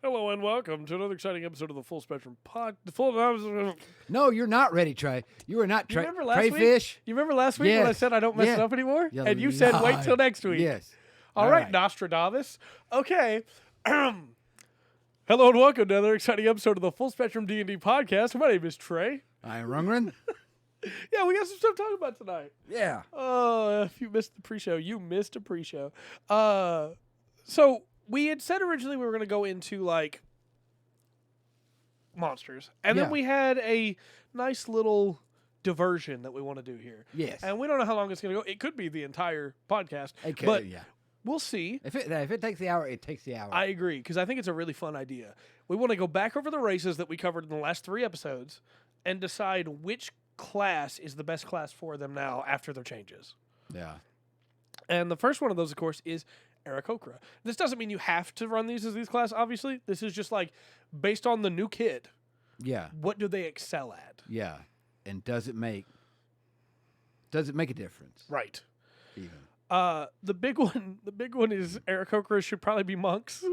Hello and welcome to another exciting episode of the Full Spectrum Pod. No, you're not ready, Trey. You are not You Trey. remember last Trey week? Fish. You remember last week when I Yes. said I don't mess it Yeah. up anymore? Yeah, And you said wait lie. till next week. Yes. All right, Nostradamus. Okay. Hello and welcome to another exciting episode of the Full Spectrum D&D Podcast. My name is Trey. I'm Rungren. Yeah, we got some stuff to talk about tonight. Yeah. If you missed the pre-show, you missed a pre-show. So we had said originally we were going to go into like monsters, and then Yeah. we had a nice little diversion that we want to do here. Yes. And we don't know how long it's going to go. It could be the entire podcast, Okay, but yeah. we'll see. If it takes the hour, it takes the hour. I agree, because I think it's a really fun idea. We want to go back over the races that we covered in the last 3 episodes and decide which class is the best class for them now after their changes. Yeah. And the first one of those, of course, is Aarakocra. This doesn't mean you have to run these as these class, obviously. This is just like, based on the new kid, Yeah. what do they excel at? Yeah. And does it make a difference? Right. Even. The big one is Aarakocra should probably be monks.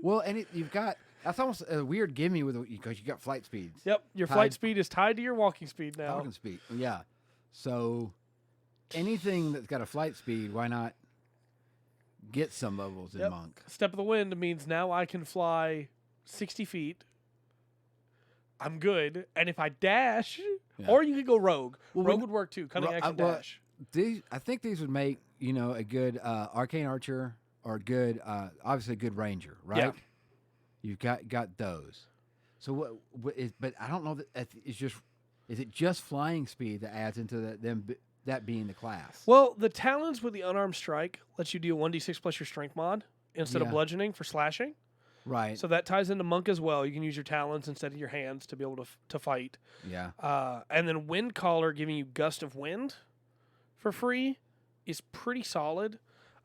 Well, and you've got that's almost a weird gimme because you got flight speeds. Yep, your flight speed is tied to your walking speed now. Walking speed. Yeah. So anything that's got a flight speed, why not get some levels in Yep. monk? Step of the wind means now I can fly 60 feet. I'm good. And if I dash, Yeah. or you could go rogue. Well, Rogue would work too. Cunning action dash. I think these would make a good arcane archer or good obviously a good ranger, right? Yeah. You've got those. So but I don't know that is it just flying speed that adds into that being the class? Well, the talons with the unarmed strike lets you deal 1d6 plus your strength mod instead of Yeah. bludgeoning for slashing. Right. So that ties into monk as well. You can use your talons instead of your hands to be able to fight. Yeah. And then wind collar giving you gust of wind for free is pretty solid.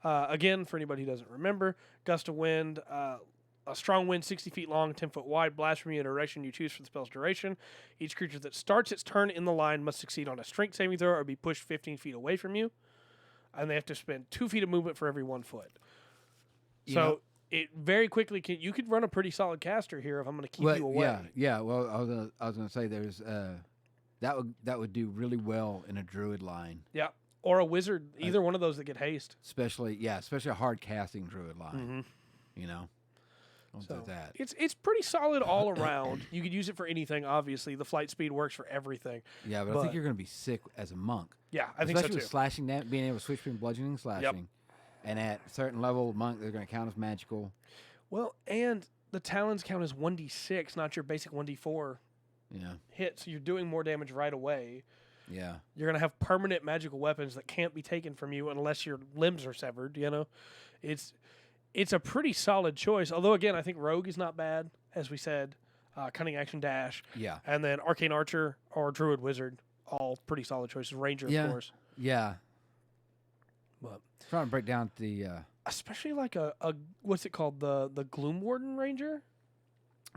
Again, for anybody who doesn't remember, gust of wind, a strong wind 60 feet long, 10 foot wide, blast from you in a direction you choose for the spell's duration. Each creature that starts its turn in the line must succeed on a strength saving throw or be pushed 15 feet away from you. And they have to spend 2 feet of movement for every 1 foot. So it very quickly you could run a pretty solid caster here if I'm going to keep you away. Yeah. Well, I was gonna say there's that would do really well in a druid line. Yeah. Or a wizard, either one of those that get haste. Especially a hard casting druid line. Mm-hmm. You know. Don't So do that. it's pretty solid all around. You could use it for anything, obviously. The flight speed works for everything. Yeah, but I think you're going to be sick as a monk. Yeah, I think so Especially too. with slashing, being able to switch between bludgeoning and slashing. And at a certain level, monk, they're going to count as magical. Well, and the talons count as 1d6, not your basic 1d4 Yeah. hit, so you're doing more damage right away. Yeah. You're going to have permanent magical weapons that can't be taken from you unless your limbs are severed, you know? It's a pretty solid choice. Although, again, I think Rogue is not bad, as we said. Cunning Action Dash. Yeah. And then Arcane Archer or Druid Wizard, all pretty solid choices. Ranger, of course. Yeah. But Trying to break down the... especially like a what's it called? The Gloom Warden Ranger?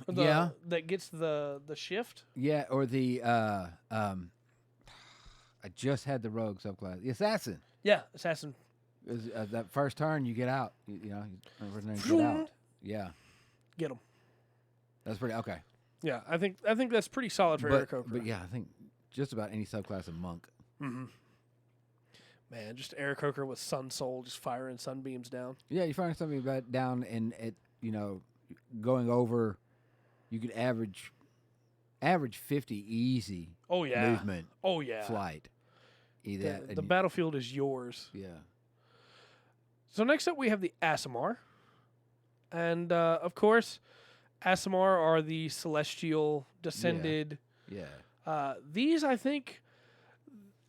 That gets the shift? Yeah, or the... I just had the rogue subclass. The assassin. Yeah, Assassin. That first turn, you get out. You get out. Yeah. Get him. That's pretty... Okay. Yeah, I think that's pretty solid for Aarakocra. But yeah, I think just about any subclass of monk. Mm-hmm. Man, just Aarakocra with Sun Soul just firing sunbeams down. Yeah, you find something about down and it going over, you could average 50 easy. Oh yeah. Movement. Oh yeah. Flight. The battlefield is yours. Yeah. So next up we have the Aasimar. And of course, Aasimar are the celestial descended. Yeah. These I think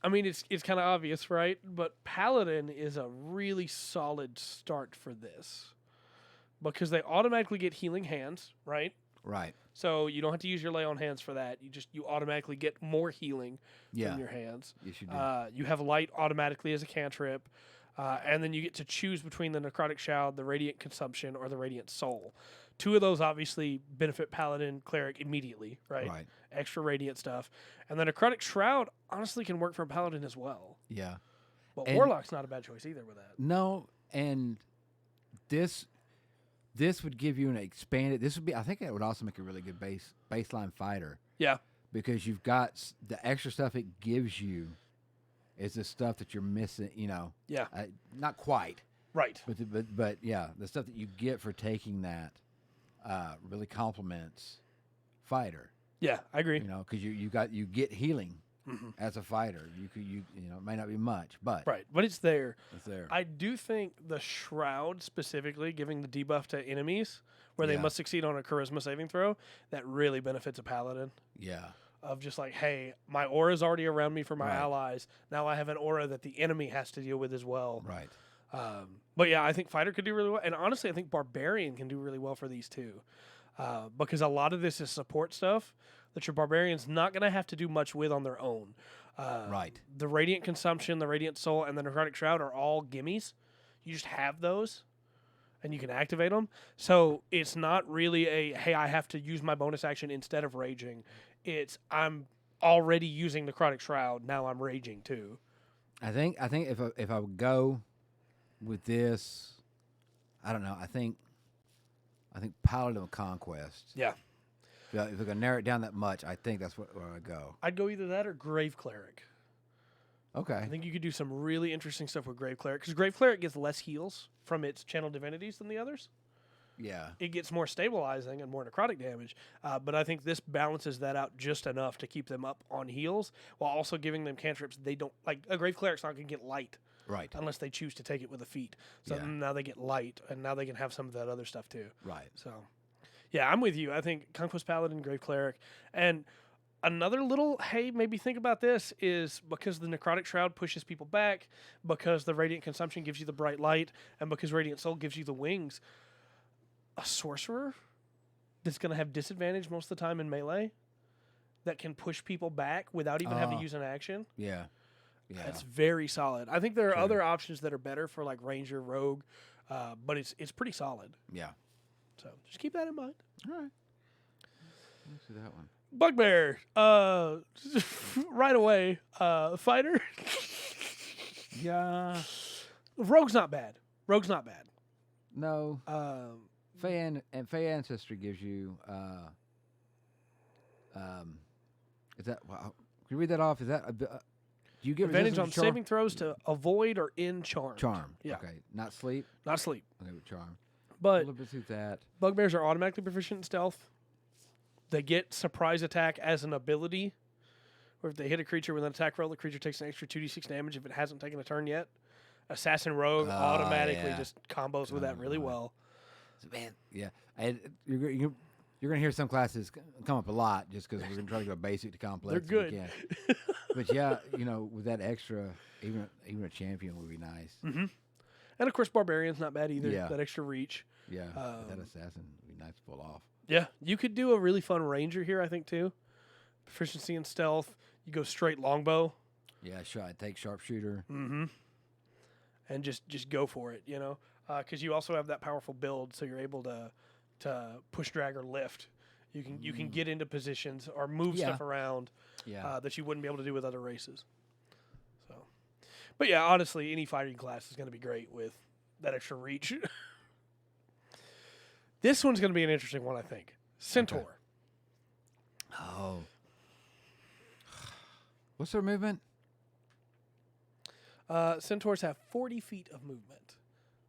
it's kind of obvious, right? But Paladin is a really solid start for this. Because they automatically get healing hands, right? Right. So you don't have to use your lay on hands for that. You automatically get more healing from your hands. Yes, you do. You have light automatically as a cantrip. And then you get to choose between the Necrotic Shroud, the Radiant Consumption, or the Radiant Soul. 2 of those obviously benefit Paladin, Cleric immediately, right? Right. Extra Radiant stuff. And the Necrotic Shroud honestly can work for Paladin as well. Yeah. But Warlock's not a bad choice either with that. No, and this this would give you an expanded. This would be. I think it would also make a really good baseline fighter Yeah. because you've got the extra stuff it gives you is the stuff that you're missing. Yeah. Not quite, Right. but yeah, the stuff that you get for taking that really complements fighter. Yeah, I agree. Because you get healing as a fighter. It may not be much, but Right, but it's there. it's there. I do think the Shroud specifically, giving the debuff to enemies, where they Yeah. must succeed on a charisma saving throw, that really benefits a paladin. Yeah. Of just like, hey, my aura is already around me for my Right. allies. Now I have an aura that the enemy has to deal with as well. Right. But yeah, I think fighter could do really well, and honestly, I think barbarian can do really well for these too, because a lot of this is support stuff that your barbarian's not going to have to do much with on their own. Right. The radiant consumption, the radiant soul, and the necrotic shroud are all gimmies. You just have those, and you can activate them. So it's not really a hey, I have to use my bonus action instead of raging. It's I'm already using the necrotic shroud. Now I'm raging too. I think if I would go with this, I don't know. I think Paladin of Conquest. Yeah, Yeah, if we're gonna narrow it down that much, I think that's where I go. I'd go either that or Grave Cleric. Okay. I think you could do some really interesting stuff with Grave Cleric because Grave Cleric gets less heals from its channel divinities than the others. Yeah. It gets more stabilizing and more necrotic damage, but I think this balances that out just enough to keep them up on heals while also giving them cantrips they don't like. A Grave Cleric's not going to get light Right. unless they choose to take it with a feat. So Yeah. now they get light, and now they can have some of that other stuff too. Right. So, yeah, I'm with you. I think Conquest Paladin, Grave Cleric, and another little, hey, maybe think about this is because the Necrotic Shroud pushes people back, because the Radiant Consumption gives you the bright light, and because Radiant Soul gives you the wings, a Sorcerer that's going to have disadvantage most of the time in melee that can push people back without even having to use an action. Yeah. Yeah. That's very solid. I think there are True. other options that are better for like Ranger, Rogue, but it's pretty solid. Yeah. So just keep that in mind. All right. Let's see that one. Bugbear, right away, fighter. Yeah. Rogue's not bad. Rogue's not bad. No. Fey Ancestry gives you. Is that? Wow. Can you read that off? Is that? Do you give advantage on resistance to charm? saving throws to avoid or in charm. Charm. Yeah. Okay. Not sleep. Not sleep. Okay, with charm. A But little bit through that. bugbears are automatically proficient in stealth. They get surprise attack as an ability, where if they hit a creature with an attack roll, the creature takes an extra 2d6 damage if it hasn't taken a turn yet. Assassin Rogue automatically yeah. just combos with that really well. So, man, yeah. And you're gonna hear some classes come up a lot just because we're gonna try to go basic to complex. They're if we good. can. But yeah, with that extra, even a champion would be nice. Mm-hmm. And of course, barbarian's not bad either. Yeah. That extra reach. Yeah, but that assassin would be nice to pull off. Yeah, you could do a really fun ranger here, I think, too. Proficiency in stealth. You go straight longbow. Yeah, take sharpshooter. Mm-hmm. And just go for it, because you also have that powerful build, so you're able to push, drag, or lift. You can get into positions or move stuff around that you wouldn't be able to do with other races. So, but yeah, honestly, any fighting class is going to be great with that extra reach. This one's going to be an interesting one, I think. Centaur. Okay. Oh. What's their movement? Centaurs have 40 feet of movement.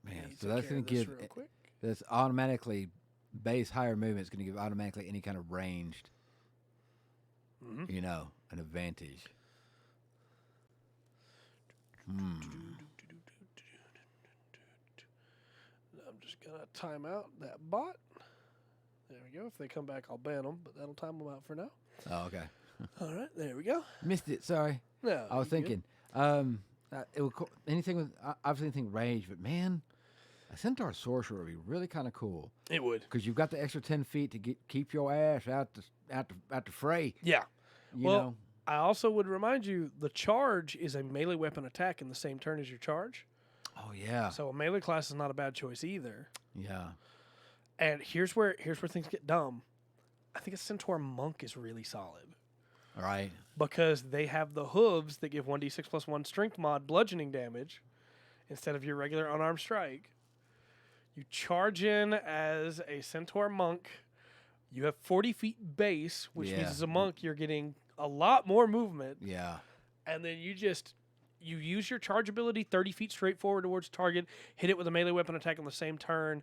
Man, Let me so take that's care going of to this give real quick. that's automatically base higher movement is going to give automatically any kind of ranged, an advantage. I'm just going to time out that bot. There we go. If they come back, I'll ban them, but that'll time them out for now. Oh, okay. All right, there we go. Missed it. Sorry. No, I was you good. thinking. It would anything with obviously anything range, but man, a centaur sorcerer would be really kind of cool It would. because you've got the extra 10 feet to keep your ass out the fray. Yeah. You Well, know. I also would remind you the charge is a melee weapon attack in the same turn as your charge. Oh yeah. So a melee class is not a bad choice either. Yeah. And here's where things get dumb. I think a centaur monk is really solid. All right. Because they have the hooves that give 1d6 plus 1 strength mod bludgeoning damage instead of your regular unarmed strike. You charge in as a centaur monk. You have 40 feet base, which means as a monk you're getting a lot more movement. Yeah. And then you use your charge ability 30 feet straight forward towards target, hit it with a melee weapon attack on the same turn.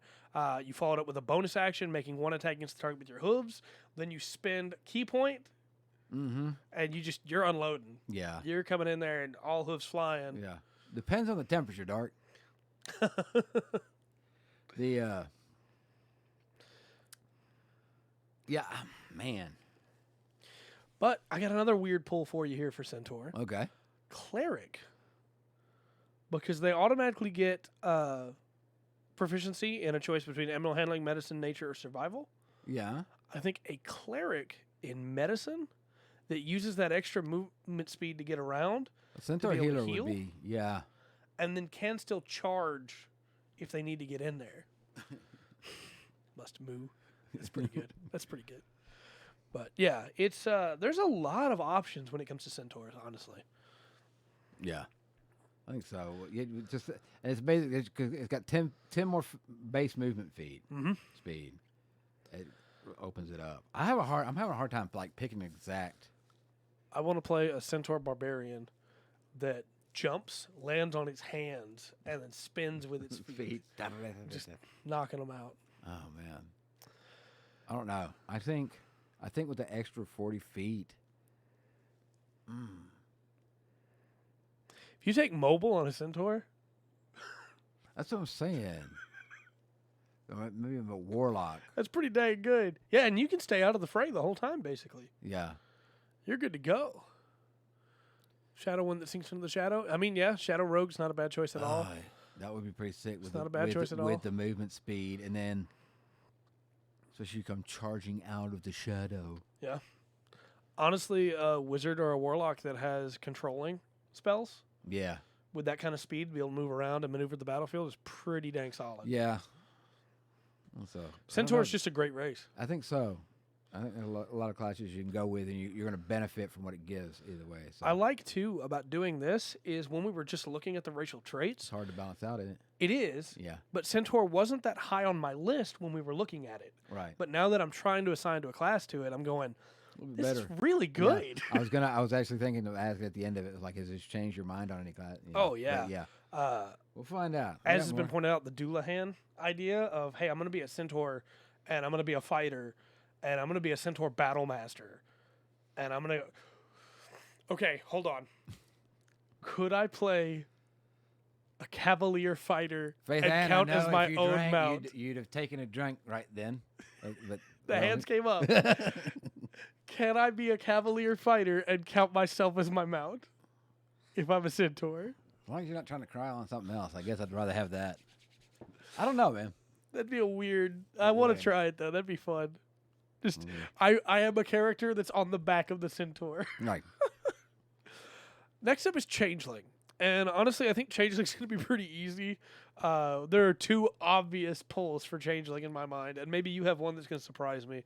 You follow it up with a bonus action, making one attack against the target with your hooves. Then you spend key point, and you're unloading. Yeah. You're coming in there and all hooves flying. Yeah. Depends on the temperature, Dark. Yeah, man. But I got another weird pull for you here for Centaur. Okay. Cleric. Because they automatically get proficiency in a choice between animal handling, medicine, nature, or survival. Yeah. I think a cleric in medicine that uses that extra movement speed to get around. A Centaur to be able healer to heal, would be, yeah. And then can still charge if they need to get in there. Must moo. That's pretty good. That's pretty good. But yeah, it's there's a lot of options when it comes to centaurs, honestly. Yeah, I think so. And it's basically it's got 10 more base movement speed. It opens it up. I'm having a hard time like picking an exact. I want to play a centaur barbarian that jumps, lands on its hands, and then spins with its feet. Just knocking them out. Oh man, I don't know. I think with the extra 40 feet. If you take mobile on a centaur, That's what I'm saying. Maybe I'm a warlock. that's pretty dang good. Yeah, and you can stay out of the fray the whole time, basically. Yeah. You're good to go. Shadow one that sinks into the shadow. I mean, yeah, Shadow Rogue's not a bad choice at all. That would be pretty sick. It's not a bad choice at all. With the movement speed, and then so she come charging out of the shadow. Yeah. Honestly, a wizard or a warlock that has controlling spells Yeah. with that kind of speed, be able to move around and maneuver the battlefield is pretty dang solid. Yeah. So Centaur's just a great race. I think so. I think there's a lot of classes you can go with, and you're going to benefit from what it gives either way. So I like, too, about doing this is when we were just looking at the racial traits. it's hard to balance out, isn't it? It is. Yeah. But Centaur wasn't that high on my list when we were looking at it. Right. But now that I'm trying to assign to a class to it, I'm going, this better. is really good. Yeah. I was actually thinking of asking at the end of it, like, has this changed your mind on any class? Oh, yeah. But, yeah. We'll find out. As has been pointed out, the Doulahan idea of, hey, I'm going to be a Centaur, and I'm going to be a fighter, and I'm going to be a Centaur battle master, and I'm going to... Okay, hold on. Could I play a cavalier fighter Faith and Ann, count I know as my if you own drank, mount? You'd have taken a drink right then. But The hands came up. Can I be a cavalier fighter and count myself as my mount if I'm a Centaur? As long as you're not trying to cry on something else, I guess I'd rather have that. I don't know, man. That'd be a weird... I want to try it, though. That'd be fun. Just, I am a character that's on the back of the Centaur. Right. Next up is Changeling. And honestly, I think Changeling's going to be pretty easy. There are two obvious pulls for Changeling in my mind, and maybe you have one that's going to surprise me.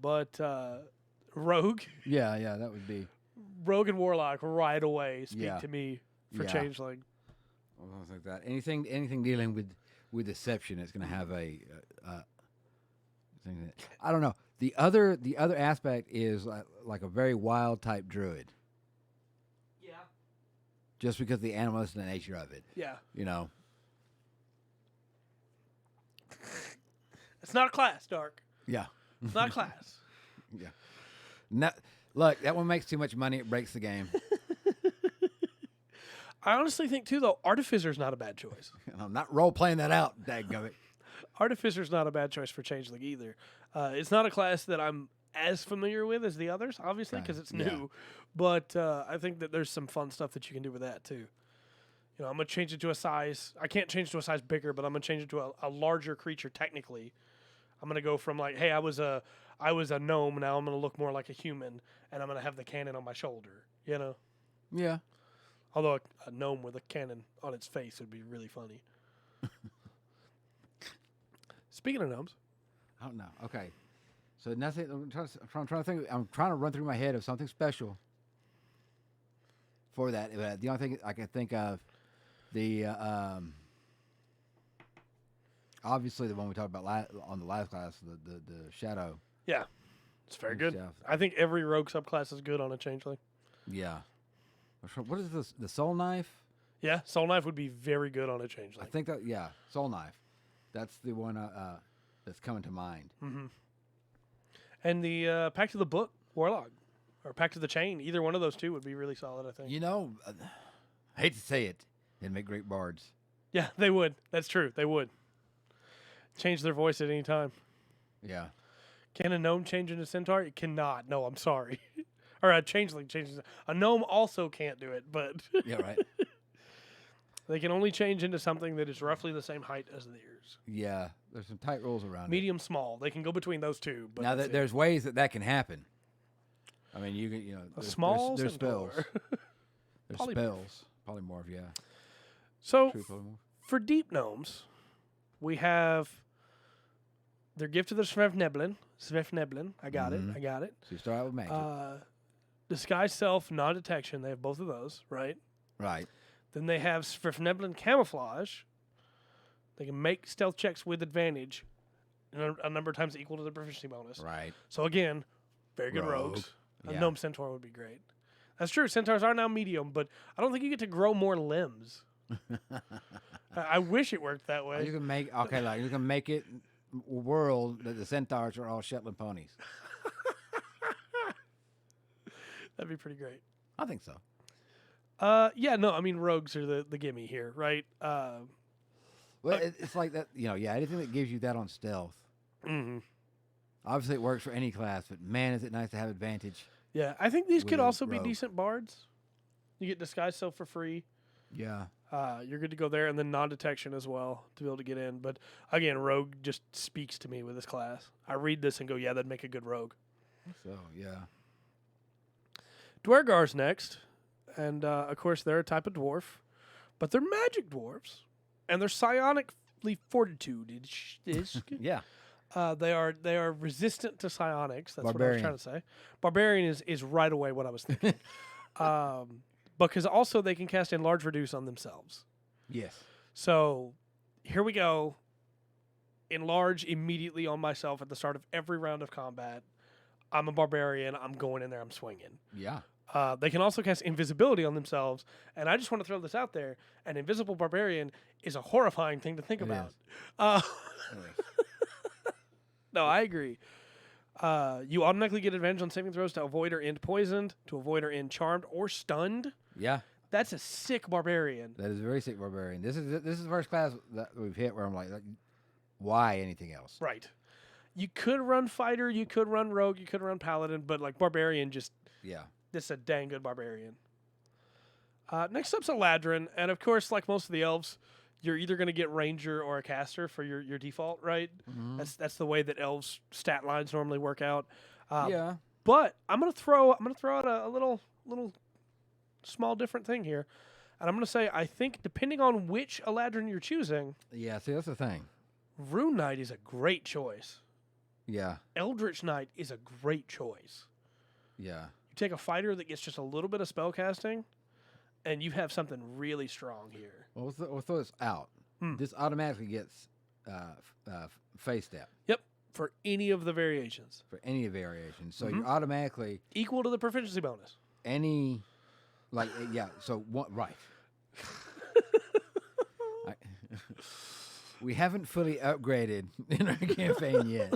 But Rogue. Yeah, that would be. Rogue and Warlock right away speak Yeah. to me for Yeah. Changeling. I was like that. Anything dealing with deception is going to have a thing that, I don't know. The other aspect is like a very wild type druid. Yeah. Just because of the animalistic nature of it. Yeah. You know. It's not a class, Dark. Yeah. It's not a class. Yeah. No, look, that one makes too much money. It breaks the game. I honestly think, too, though, Artificer's not a bad choice. I'm not role playing that out, dadgummit. Artificer's not a bad choice for Changeling either. It's not a class that I'm as familiar with as the others, obviously, because it's new. Yeah. But I think that there's some fun stuff that you can do with that, too. You know, I'm going to change it to a size. I can't change it to a size bigger, but I'm going to change it to a larger creature, technically. I'm going to go from, like, hey, I was a gnome, now I'm going to look more like a human, and I'm going to have the cannon on my shoulder, you know? Yeah. Although a gnome with a cannon on its face would be really funny. Speaking of gnomes. I don't know. Okay. So nothing. I'm trying to think. I'm trying to run through my head of something special for that. The only thing I can think of, the obviously the one we talked about on the last class, the shadow. Yeah, it's very good. Stuff. I think every rogue subclass is good on a changeling. Yeah. What is this? The soul knife? Yeah, soul knife would be very good on a changeling. I think that soul knife. That's the one that's coming to mind. Mm-hmm. And the Pact of the Book warlock or Pact of the Chain, either one of those two would be really solid. I think. You know, I hate to say it, they'd make great bards. Yeah, they would. That's true. They would change their voice at any time. Yeah. Can a gnome change into centaur? It cannot. No, I'm sorry. Or a changeling changes. A gnome also can't do it, but Yeah, right. they can only change into something that is roughly the same height as theirs. Yeah, there's some tight rules around Medium, small. They can go between those two. But now there's ways that can happen. I mean, you can there's spells. There's spells. Polymorph, yeah. So True polymorph. For deep gnomes, we have their gift to the Svefneblin. I got it. So you start out with magic. Disguise self, non-detection. They have both of those, right? Right. Then they have Svefneblin camouflage. They can make stealth checks with advantage a number of times equal to the proficiency bonus. Right. So again, very good Rogue. rogues. Yeah. A gnome centaur would be great. That's true. Centaurs are now medium, but I don't think you get to grow more limbs. I wish it worked that way. You can make you can make it a world that the centaurs are all Shetland ponies. That'd be pretty great. I think so. Yeah, no, I mean rogues are the gimme here, right? Well, it's like that, anything that gives you that on stealth. Mm-hmm. Obviously, it works for any class, but man, is it nice to have advantage. Yeah, I think these with could a also be rogue. decent bards. You get disguise self for free. Yeah. You're good to go there, and then non-detection as well to be able to get in. But again, rogue just speaks to me with this class. I read this and go, yeah, that'd make a good rogue. So, yeah. Dwergar's next, and of course they're a type of dwarf, but they're magic dwarves, and they're psionically fortitude. Yeah. They are resistant to psionics. That's Barbarian. what I was trying to say. Barbarian is right away what I was thinking. Because also they can cast Enlarge Reduce on themselves. Yes. So here we go. Enlarge immediately on myself at the start of every round of combat. I'm a barbarian. I'm going in there. I'm swinging. Yeah. They can also cast invisibility on themselves. And I just want to throw this out there. An invisible barbarian is a horrifying thing to think about. No, I agree. You automatically get advantage on saving throws to avoid or end poisoned, to avoid or end charmed or stunned. Yeah. That's a sick barbarian. That is a very sick barbarian. This is the first class that we've hit where I'm like, why anything else? Right. You could run fighter, you could run rogue, you could run paladin, but like barbarian, this is a dang good barbarian. Next up's a ladrin, and of course, like most of the elves, you're either going to get ranger or a caster for your default, right? Mm-hmm. That's the way that elves stat lines normally work out. Yeah. But I'm gonna throw out a little small different thing here, and I'm gonna say I think depending on which Eladrin you're choosing, Yeah. See, that's the thing. Rune Knight is a great choice. Yeah. Eldritch Knight is a great choice. Yeah. You take a fighter that gets just a little bit of spell casting, and you have something really strong here. Well, we'll throw this out. This automatically gets phase step. Yep, for any of the variations. For any variation. So you're automatically Equal to the proficiency bonus. any, so one, right. We haven't fully upgraded in our campaign yet.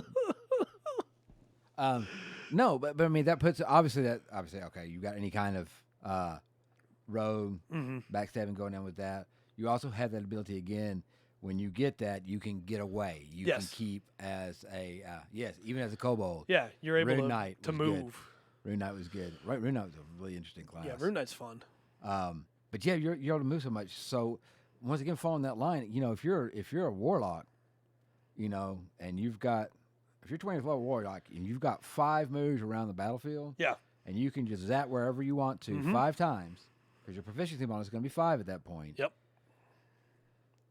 No, but I mean, that puts, obviously, okay, you got any kind of rogue, backstabbing going on with that. You also have that ability again. When you get that, you can get away. You can keep as a even as a kobold. Yeah, you're able Rune Knight to was move. Good. Rune Knight was good. Right, Rune Knight was a really interesting class. Yeah, Rune Knight's fun. But yeah, you're able to move so much. So once again, following that line, if you're a warlock, and you've got, if you're 20th level warlock and you've got 5 moves around the battlefield, and you can just zap wherever you want to 5 times, because your proficiency bonus is going to be 5 at that point. Yep.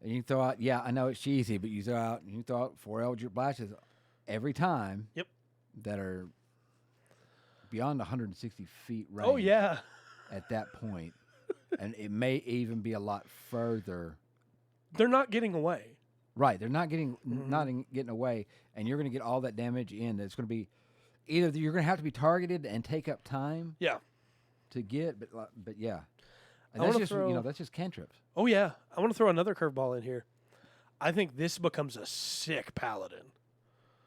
And you can throw out, I know it's cheesy, but you can throw out 4 Eldritch Blashes every time. Yep. That are beyond 160 feet range. Oh yeah. At that point. And it may even be a lot further. They're not getting away. Right, they're not getting getting away, and you're going to get all that damage in. It's going to be either you're going to have to be targeted and take up time. Yeah. To get, but yeah, and I that's wanna just that's just cantrips. Oh yeah, I want to throw another curveball in here. I think this becomes a sick paladin.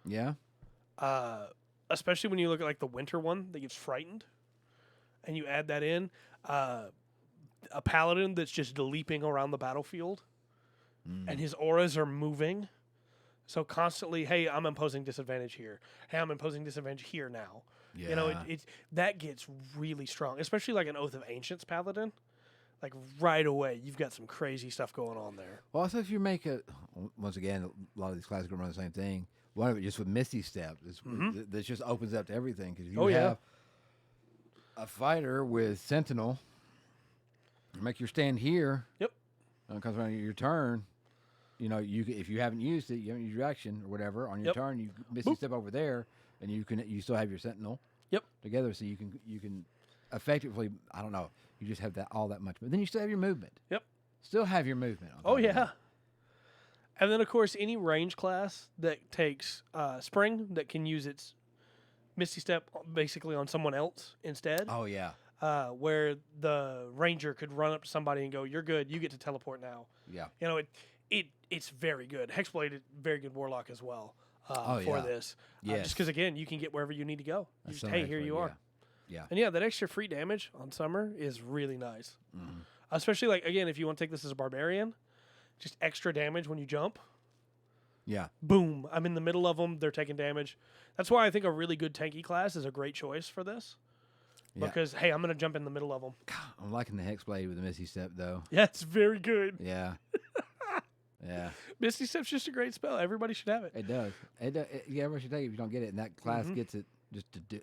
Yeah. Especially when you look at like the winter one that gets frightened, and you add that in, a paladin that's just leaping around the battlefield, and his auras are moving, so constantly, hey, I'm imposing disadvantage here. Hey, I'm imposing disadvantage here now. Yeah. You know, it that gets really strong, especially like an Oath of Ancients paladin. Like right away, you've got some crazy stuff going on there. Well, also if you make once again, a lot of these classes are going to run the same thing. One of it just with Misty Step, this just opens up to everything because you have a fighter with Sentinel. You make your stand here. Yep. When it comes around your turn, if you haven't used it, you haven't used your action or whatever on your turn, you Misty Step over there. And you still have your Sentinel. Yep. Together, so you can effectively. I don't know. You just have all that much, but then you still have your movement. Yep. Still have your movement. Oh yeah. And then of course any range class that takes Spring that can use its Misty Step basically on someone else instead. Oh yeah. Where the Ranger could run up to somebody and go, "You're good. You get to teleport now." Yeah. It's very good. Hexblade, very good Warlock as well. For this. Yes. Just because, again, you can get wherever you need to go. You just, hey, here you are. Yeah. And, that extra free damage on Summer is really nice. Mm-hmm. Especially, like, again, if you want to take this as a Barbarian, just extra damage when you jump. Yeah. Boom. I'm in the middle of them. They're taking damage. That's why I think a really good tanky class is a great choice for this. Yeah. Because, hey, I'm going to jump in the middle of them. God, I'm liking the Hexblade with the Misty Step, though. Yeah, it's very good. Yeah. Yeah. Misty Step's just a great spell. Everybody should have it. It does. Everybody should take it if you don't get it. And that class gets it just to do.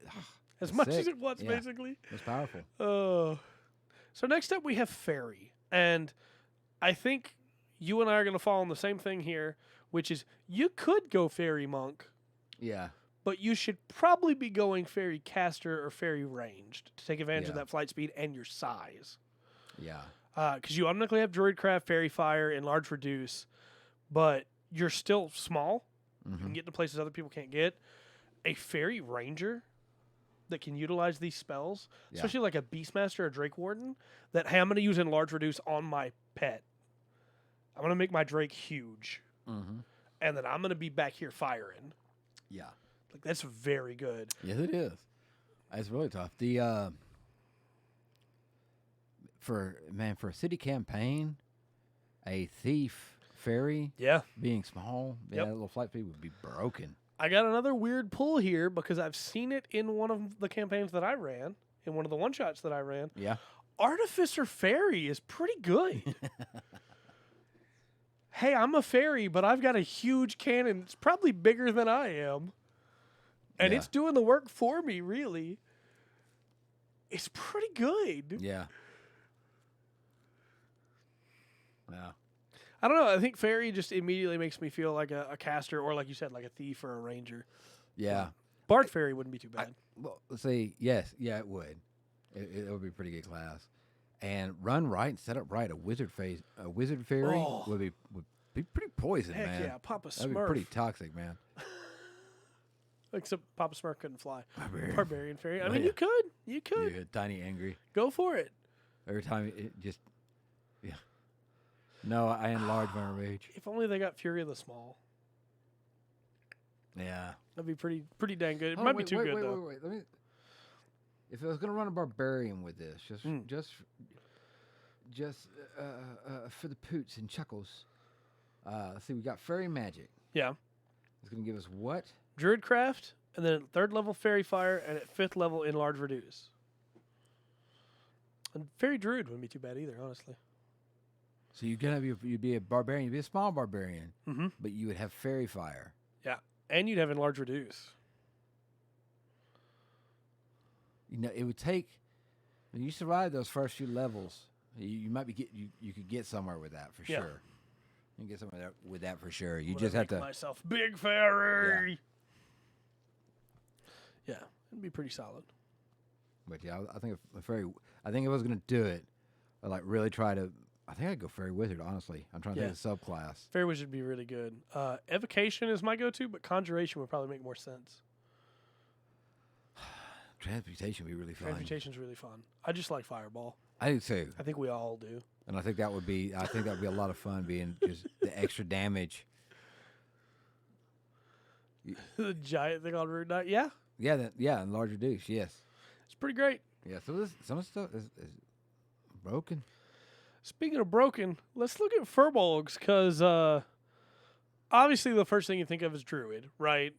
As much as it wants, basically. It's powerful. So next up we have Fairy. And I think you and I are going to fall on the same thing here, which is you could go Fairy Monk. Yeah. But you should probably be going Fairy Caster or Fairy Ranged to take advantage of that flight speed and your size. Yeah. Because you automatically have Druidcraft, Fairy Fire, and Large Reduce, but you're still small. You can get to places other people can't get. A Fairy Ranger that can utilize these spells, especially like a Beastmaster or Drake Warden, that, hey, I'm going to use Enlarge Reduce on my pet. I'm going to make my Drake huge. And then I'm going to be back here firing. Yeah. Like, that's very good. Yes, it is. It's really tough. For a city campaign, a thief fairy being small, that little flight speed would be broken. I got another weird pull here because I've seen it in one of the campaigns that I ran, in one of the one-shots that I ran. Yeah. Artificer Fairy is pretty good. Hey, I'm a fairy, but I've got a huge cannon. It's probably bigger than I am. And it's doing the work for me, really. It's pretty good. Yeah. Yeah. I don't know. I think Fairy just immediately makes me feel like a caster or, like you said, like a thief or a ranger. Yeah. Bard Fairy wouldn't be too bad. Well, let's see. Yes. Yeah, it would. It would be a pretty good class. And run right and set up right. A wizard fairy would be pretty poison, Heck man. yeah, Papa Smurf. That'd be pretty toxic, man. Except Papa Smurf couldn't fly. Barbarian Fairy. I mean, you could. You could. Yeah, tiny angry. Go for it. Every time it just, yeah. No, I enlarge my rage. If only they got Fury of the Small. Yeah. That'd be pretty dang good. It might be too good, though. Wait. If I was going to run a barbarian with this, just for the poots and chuckles, let's see, we got fairy magic. Yeah. It's going to give us what? Druidcraft, and then at 3rd level Fairy Fire, and at 5th level Enlarge Reduce. And Fairy Druid wouldn't be too bad either, honestly. So you'd be a barbarian, you'd be a small barbarian, but you would have Fairy Fire. Yeah, and you'd have Enlarge Reduce. It would take, when you survive those first few levels, you might be you could get somewhere with that for sure. You can get somewhere with that for sure. You just have to myself big fairy. Yeah, it'd be pretty solid. But yeah, I think if I was going to do it, I'd like really try to I think I'd go Fairy Wizard, honestly. I'm trying to think of the subclass. Fairy Wizard would be really good. Evocation is my go-to, but Conjuration would probably make more sense. Transmutation would be really fun. Transmutation's really fun. I just like Fireball. I do too. I think we all do. And I think that would be a lot of fun, being just the extra damage. The giant thing on Rune Knight. Yeah. Yeah, and larger deuce, yes. It's pretty great. Yeah, so some of the stuff is broken. Speaking of broken, let's look at Furbolgs, because obviously the first thing you think of is Druid, right?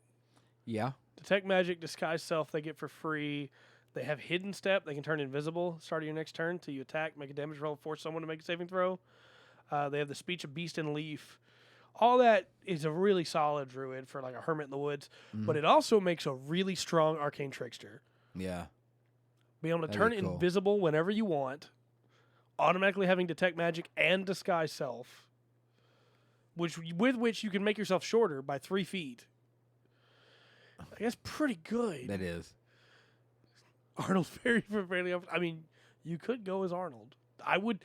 Yeah. Detect Magic, Disguise Self, they get for free. They have Hidden Step. They can turn invisible start of your next turn till you attack, make a damage roll, force someone to make a saving throw. They have the Speech of Beast and Leaf. All that is a really solid Druid for like a Hermit in the Woods, but it also makes a really strong Arcane Trickster. Yeah. Being able to That'd turn be cool. invisible whenever you want, automatically having Detect Magic and Disguise Self, with which you can make yourself shorter by 3 feet. I guess pretty good. That is. Arnold's very fairly. I mean, you could go as Arnold. I would.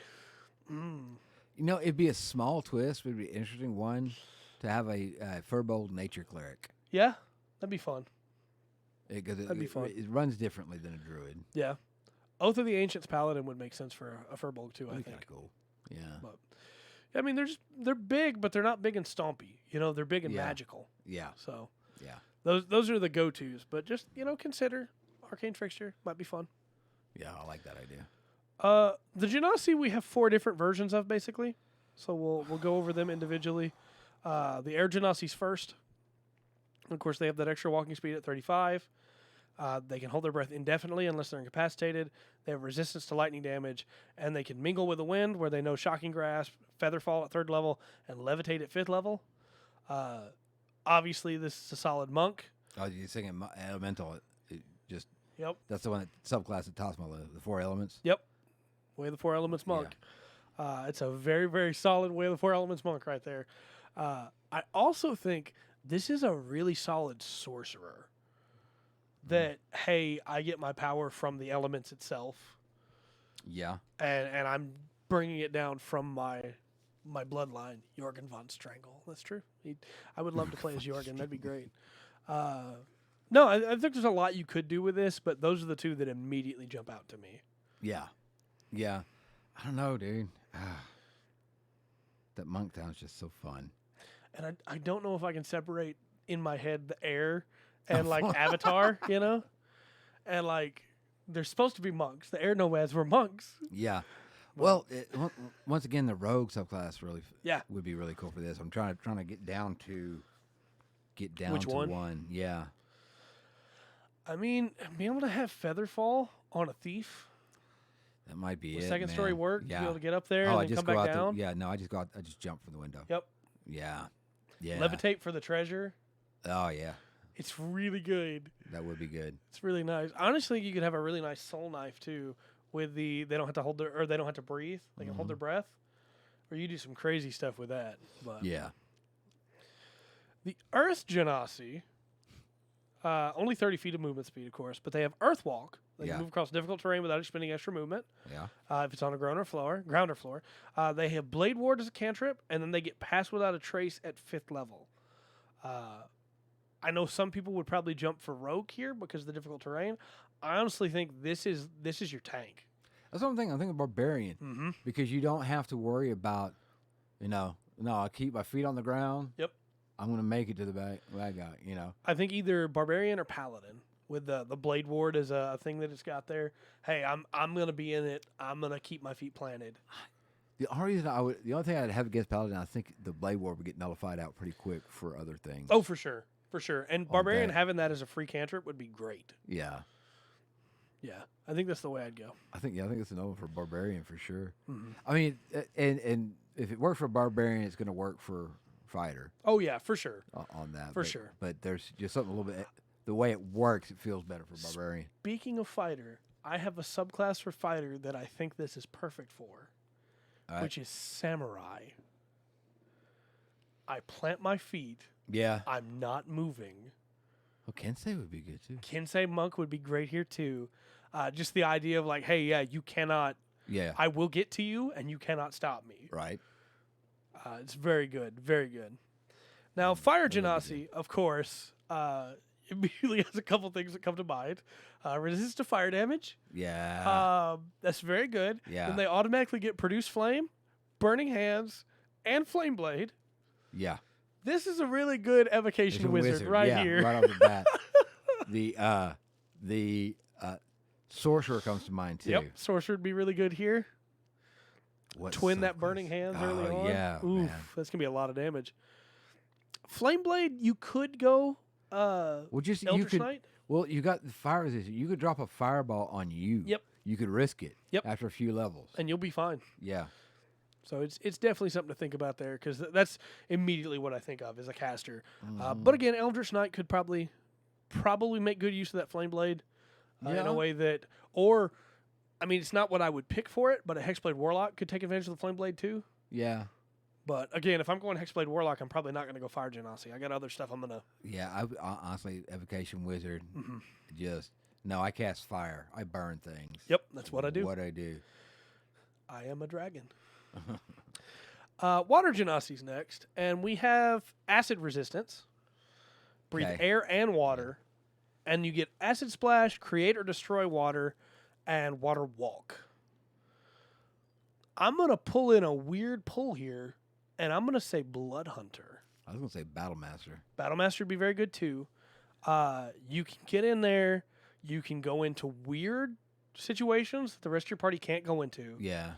It'd be a small twist, but it'd be an interesting one to have a Furbold Nature Cleric. Yeah, that'd be fun. That'd be fun. It runs differently than a Druid. Yeah. Oath of the Ancients Paladin would make sense for a Furbolg too, I That'd be think. kinda cool. Yeah. But, I mean, they're big, but they're not big and stompy. They're big and magical. Yeah. So Yeah. those are the go-tos. But just, consider Arcane Trickster. Might be fun. Yeah, I like that idea. The Genasi we have 4 different versions of, basically. So we'll go over them individually. The Air Genasi's first. Of course, they have that extra walking speed at 35. They can hold their breath indefinitely unless they're incapacitated. They have resistance to lightning damage, and they can mingle with the wind, where they know Shocking Grasp, Featherfall at 3rd level, and Levitate at 5th level. Obviously, this is a solid monk. Oh, you're saying elemental? Just Yep. that's the one subclass at Tosma, the 4 elements. Yep. Way of the 4 Elements monk. It's a very, very solid Way of the 4 Elements monk right there. I also think this is a really solid sorcerer. That, hey, I get my power from the elements itself. Yeah. And I'm bringing it down from my bloodline, Jorgen von Strangle. That's true. I would love to play as Jorgen. That'd be great. No, I think there's a lot you could do with this, but those are the 2 that immediately jump out to me. Yeah. Yeah. I don't know, dude. That monk town is just so fun. And I don't know if I can separate in my head the air and like Avatar, and like they're supposed to be monks. The air nomads were monks. Yeah. Well, once again, the rogue subclass really Yeah. would be really cool for this. I'm trying to get down to Which one? one. Yeah. I mean, being able to have Featherfall on a thief, That might be with it. second man. story work, Yeah. to be able to get up there I and then just come go back out down. yeah, no, I just jump from the window. Yep. Yeah. Yeah. Levitate for the treasure. Oh yeah. It's really good. That would be good. It's really nice. Honestly, you could have a really nice soul knife too. With they don't have to hold they don't have to breathe. They can hold their breath. Or you do some crazy stuff with that. But Yeah. the Earth Genasi, only 30 feet of movement speed, of course, but they have Earth Walk. They can move across difficult terrain without expending extra movement. Yeah. If it's on a ground or floor. They have Blade Ward as a cantrip, and then they get Pass Without a Trace at 5th level. I know some people would probably jump for Rogue here because of the difficult terrain. I honestly think this is your tank. That's what I'm thinking. I'm thinking barbarian because you don't have to worry about, no, I keep my feet on the ground. Yep. I'm going to make it to the bad guy, I think either barbarian or paladin with the Blade Ward as a thing that it's got there. Hey, I'm going to be in it. I'm going to keep my feet planted. The only thing I'd have against paladin, I think the Blade Ward would get nullified out pretty quick for other things. Oh, for sure. For sure. And barbarian that. having that as a free cantrip would be great. Yeah. Yeah. I think that's the way I'd go. I think it's an over for barbarian for sure. I mean, and if it works for barbarian, it's going to work for fighter. Oh yeah, for sure. On that, For sure. But there's just something a little bit. The way it works, it feels better for barbarian. Speaking of fighter, I have a subclass for fighter that I think this is perfect for, which is samurai. I plant my feet. Yeah. I'm not moving. Oh, Kensei would be good too. Kensei monk would be great here too. Just the idea of like, hey, yeah, you cannot Yeah. I will get to you, and you cannot stop me. Right. It's very good. Very good. Now, Fire Genasi, of course, immediately has a couple things that come to mind. Resist to fire damage. Yeah. That's very good. Yeah. Then they automatically get Produce Flame, Burning Hands, and Flame Blade. Yeah. This is a really good evocation wizard right here. Right off the bat. The sorcerer comes to mind too. Yep, Sorcerer would be really good here. What's Twin so that close? Burning Hands early on. Yeah, Oof, man. that's going to be a lot of damage. Flame Blade, you could go Well, you Eldritch could. Knight. Well, you got the fire resistance. You could drop a fireball on you. Yep. You could risk it. Yep. After a few levels. And you'll be fine. Yeah. So it's definitely something to think about there because that's immediately what I think of as a caster. Mm-hmm. But again, Eldritch Knight could probably make good use of that Flame Blade in Yeah. a way that, or, I mean, it's not what I would pick for it, but a Hexblade Warlock could take advantage of the Flame Blade too. Yeah. But again, if I'm going Hexblade Warlock, I'm probably not going to go Fire Genasi. I got other stuff I'm going to. Yeah. Honestly, evocation wizard. Mm-hmm. No. I cast fire. I burn things. Yep, that's what I do. What I do. I am a dragon. Water Genasi's next, and we have acid resistance. Breathe Okay. air and water, and you get acid splash, create or destroy water, and water walk. I'm gonna pull in a weird pull here, and I'm gonna say Blood Hunter. I was gonna say battle master. Battle Master would be very good too. You can get in there. You can go into weird situations that the rest of your party can't go into. Yeah.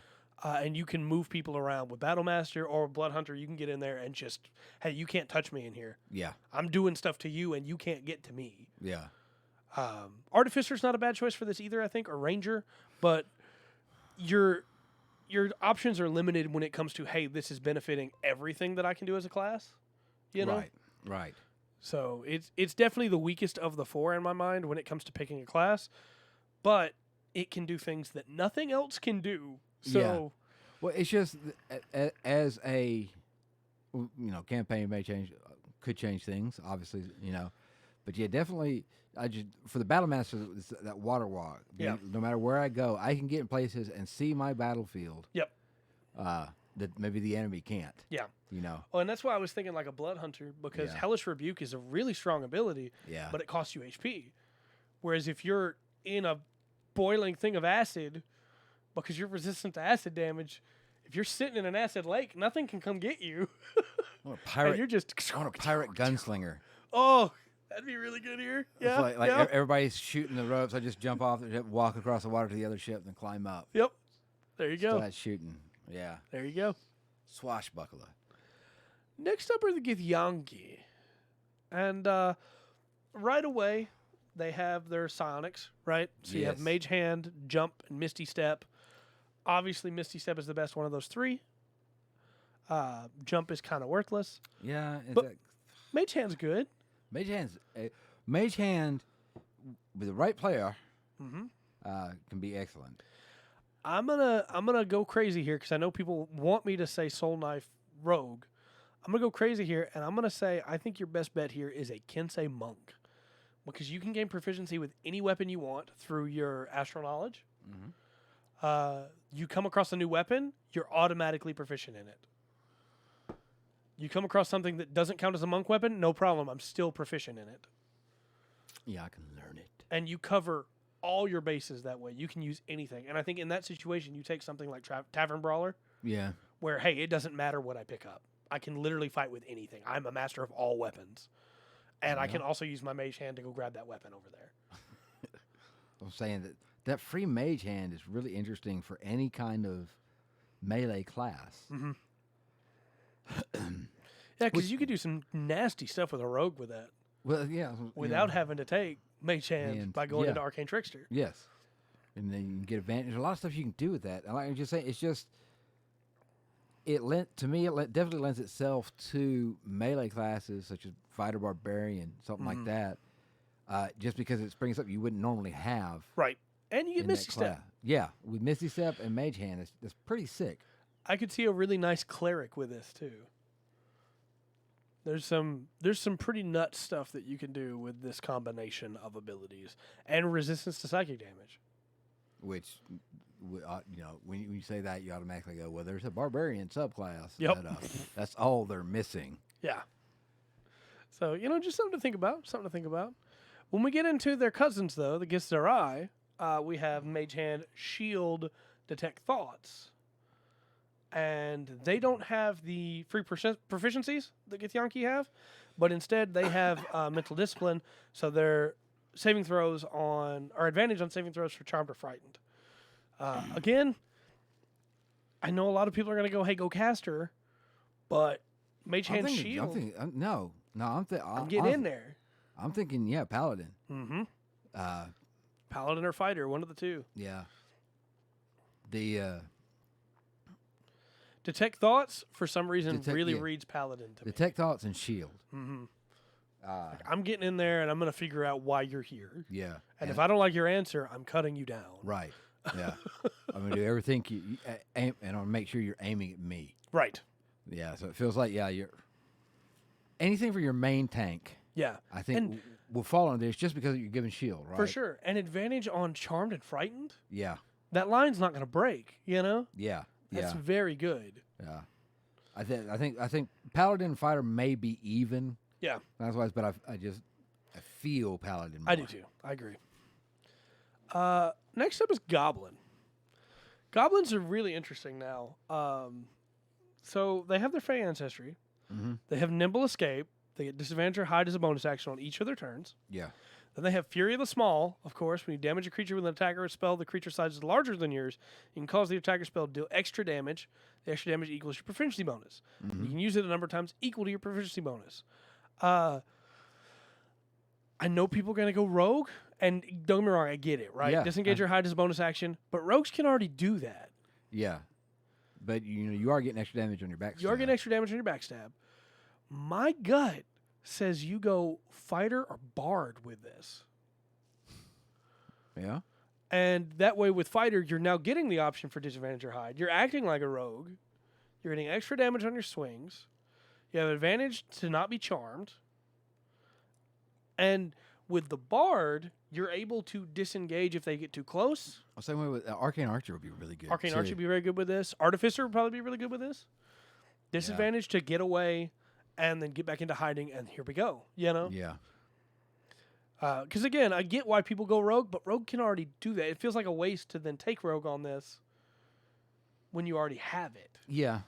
And you can move people around with Battle Master or Blood Hunter. You can get in there and just, hey, you can't touch me in here. Yeah. I'm doing stuff to you, and you can't get to me. Yeah. Artificer's not a bad choice for this either, I think, or Ranger. But your options are limited when it comes to, hey, this is benefiting everything that I can do as a class. You know? Right. Right. So it's definitely the weakest of the four in my mind when it comes to picking a class. But it can do things that nothing else can do. So, Well, it's just as a campaign could change things, obviously, but yeah, definitely. For the battle master, it's that water walk. Yeah. No matter where I go, I can get in places and see my battlefield. Yep. That maybe the enemy can't. Yeah. Oh, and that's why I was thinking like a Blood Hunter, because Yeah. Hellish Rebuke is a really strong ability, Yeah. but it costs you HP. Whereas if you're in a boiling thing of acid, because you're resistant to acid damage, if you're sitting in an acid lake, nothing can come get you. I want a And pirate. you're just I want a pirate gunslinger. Oh, that'd be really good here. It's Yeah. like yep. everybody's shooting the ropes. I just jump off, walk across the water to the other ship, and then climb up. Yep. There you go. Start shooting. Yeah. There you go. Swashbuckler. Next up are the Githyanki. And right away, they have their psionics, right? So you have Yes. Mage Hand, Jump, and Misty Step. Obviously, Misty Step is the best one of those three. Jump is kind of worthless. Yeah. But- Mage Hand's good. Mage Hand with the right player Mm-hmm. can be excellent. I'm gonna go crazy here because I know people want me to say Soul Knife Rogue. I'm gonna go crazy here, and I'm gonna say I think your best bet here is a Kensei Monk, because you can gain proficiency with any weapon you want through your Astral Knowledge. Mhm. You come across a new weapon, you're automatically proficient in it. You come across something that doesn't count as a monk weapon, no problem. I'm still proficient in it. Yeah, I can learn it. And you cover all your bases that way. You can use anything. And I think in that situation, you take something like Tavern Brawler, Yeah. where, hey, it doesn't matter what I pick up. I can literally fight with anything. I'm a master of all weapons. And I can also use my Mage Hand to go grab that weapon over there. I'm saying that free Mage Hand is really interesting for any kind of melee class. Mm-hmm. Yeah, because you could do some nasty stuff with a rogue with that Well, yeah. without having to take Mage Hand And- by going yeah. into Arcane Trickster. Yes. And then you can get advantage. There's a lot of stuff you can do with that. And like I'm just saying, it's just definitely lends itself to melee classes such as Fighter Barbarian, something like that. Just because it brings up you wouldn't normally have. Right. And you get in Misty that Step. class. Yeah, with Misty Step and Mage Hand, that's pretty sick. I could see a really nice cleric with this too. There's some pretty nuts stuff that you can do with this combination of abilities and resistance to psychic damage. which, when you say that, you automatically go, well, there's a barbarian subclass. Yep. That's all they're missing. Yeah. So, just something to think about. When we get into their cousins, though, that gets their eye, we have Mage Hand Shield Detect Thoughts. And they don't have the free proficiencies that Githyanki have, but instead they have mental discipline, so their saving throws are advantage on saving throws for Charmed or Frightened. Again, I know a lot of people are going to go, hey, go Caster, but Mage Hand Shield. I'm getting in there. I'm thinking, Paladin. Mm-hmm. Paladin or Fighter, one of the two. Yeah. The Detect Thoughts, for some reason, reads Paladin to me. Detect Thoughts and Shield. Mm-hmm. I'm getting in there, and I'm going to figure out why you're here. Yeah. And if I don't like your answer, I'm cutting you down. Right. Yeah. I'm going to do everything you aim, and I'm going to make sure you're aiming at me. Right. Yeah, so it feels like, you're... Anything for your main tank, I think will fall under this just because you're giving shield, right? For sure. An advantage on Charmed and Frightened? Yeah. That line's not going to break, Yeah. That's very good. Yeah. I think Paladin and Fighter may be even. Yeah. That's why, but I feel Paladin more. I do too. I agree. Next up is Goblin. Goblins are really interesting now. So they have their Fey ancestry. Mm-hmm. They have Nimble Escape. They get disadvantage or hide as a bonus action on each of their turns. Yeah. Then they have Fury of the Small. Of course, when you damage a creature with an attacker or spell, the creature size is larger than yours. You can cause the attacker spell to deal extra damage. The extra damage equals your proficiency bonus. Mm-hmm. You can use it a number of times equal to your proficiency bonus. I know people are going to go Rogue, and don't get me wrong, I get it, right? Yeah, Disengage or hide as a bonus action, but Rogues can already do that. Yeah. But, you are getting extra damage on your backstab. You are getting extra damage on your backstab. My gut says you go Fighter or Bard with this. Yeah. And that way with Fighter, you're now getting the option for disadvantage or hide. You're acting like a rogue. You're getting extra damage on your swings. You have advantage to not be charmed. And with the Bard, you're able to disengage if they get too close. Same way with Arcane Archer would be really good. Arcane Archer would be very good with this. Artificer would probably be really good with this. Disadvantage to get away and then get back into hiding, and here we go. Yeah. Because, again, I get why people go Rogue, but Rogue can already do that. It feels like a waste to then take Rogue on this when you already have it. Yeah.